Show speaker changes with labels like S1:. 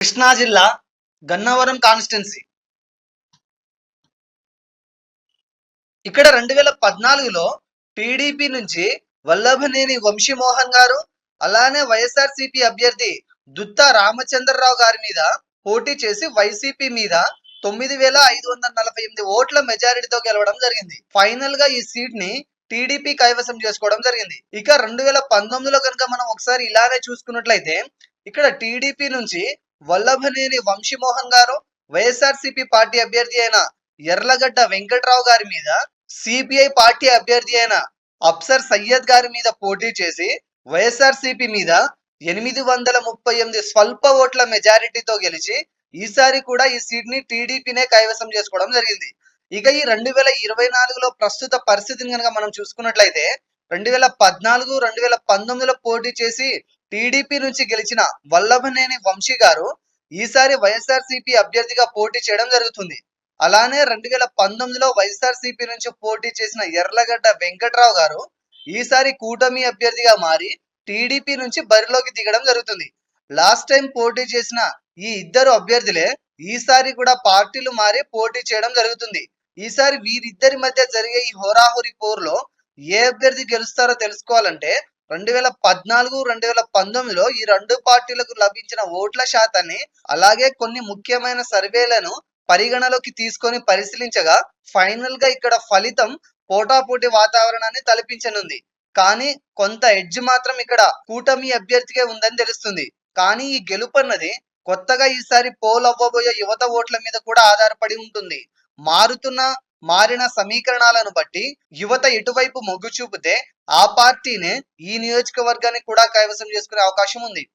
S1: కృష్ణా జిల్లా గన్నవరం కాన్స్టిట్యున్సీ. ఇక్కడ 2014లో టీడీపీ నుంచి వల్లభనేని వంశీమోహన్ గారు, అలానే వైఎస్ఆర్సీపీ అభ్యర్థి దుత్తా రామచంద్రరావు గారి మీద పోటీ చేసి వైసీపీ మీద 9,548 ఓట్ల మెజారిటీతో గెలవడం జరిగింది. ఫైనల్ గా ఈ సీట్ ని టీడీపీ కైవసం చేసుకోవడం జరిగింది. ఇక 2019లో కనుక మనం ఒకసారి ఇలానే చూసుకున్నట్లయితే ఇక్కడ టీడీపీ నుంచి వల్లభనేని వంశీమోహన్ గారు, వైఎస్ఆర్సీపీ పార్టీ అభ్యర్థి అయిన ఎర్లగడ్డ వెంకట్రావు గారి మీద సిపిఐ పార్టీ అభ్యర్థి అయిన అఫ్సర్ సయ్యద్ గారి మీద పోటీ చేసి వైఎస్ఆర్సీపీ మీద 838 స్వల్ప ఓట్ల మెజారిటీతో గెలిచి ఈసారి కూడా ఈ సీట్ ని టీడీపీనే కైవసం చేసుకోవడం జరిగింది. ఇక ఈ 2024లో ప్రస్తుత పరిస్థితిని కనుక మనం చూసుకున్నట్లయితే 2014, 2019లో పోటీ చేసి టీడీపీ నుంచి గెలిచిన వల్లభనేని వంశీ గారు ఈసారి వైఎస్ఆర్సీపీ అభ్యర్థిగా పోటీ చేయడం జరుగుతుంది. అలానే 2019లో వైఎస్ఆర్సీపీ నుంచి పోటీ చేసిన ఎర్లగడ్డ వెంకట్రావు గారు ఈసారి కూటమి అభ్యర్థిగా మారి టీడీపీ నుంచి బరిలోకి దిగడం జరుగుతుంది. లాస్ట్ టైం పోటీ చేసిన ఈ ఇద్దరు అభ్యర్థులే ఈసారి కూడా పార్టీలు మారి పోటీ చేయడం జరుగుతుంది. ఈసారి వీరిద్దరి మధ్య జరిగే ఈ హోరాహోరీ పోరులో ఏ అభ్యర్థి గెలుస్తారో తెలుసుకోవాలంటే 2014, 2019లో ఈ రెండు పార్టీలకు లభించిన ఓట్ల శాతాన్ని, అలాగే కొన్ని ముఖ్యమైన సర్వేలను పరిగణలోకి తీసుకొని పరిశీలించగా ఫైనల్ గా ఇక్కడ ఫలితం పోటాపోటీ వాతావరణాన్ని తలపించనుంది. కానీ కొంత ఎడ్జ్ మాత్రం ఇక్కడ కూటమి అభ్యర్థికే ఉందని తెలుస్తుంది. కానీ ఈ గెలుపు అన్నది కొత్తగా ఈసారి పోల్ అవ్వబోయే యువత ఓట్ల మీద కూడా ఆధారపడి ఉంటుంది. మారిన సమీకరణాలను బట్టి యువత ఎటువైపు మొగ్గు చూపితే ఆ పార్టీనే ఈ నియోజకవర్గాన్ని కూడా కైవసం చేసుకునే అవకాశం ఉంది.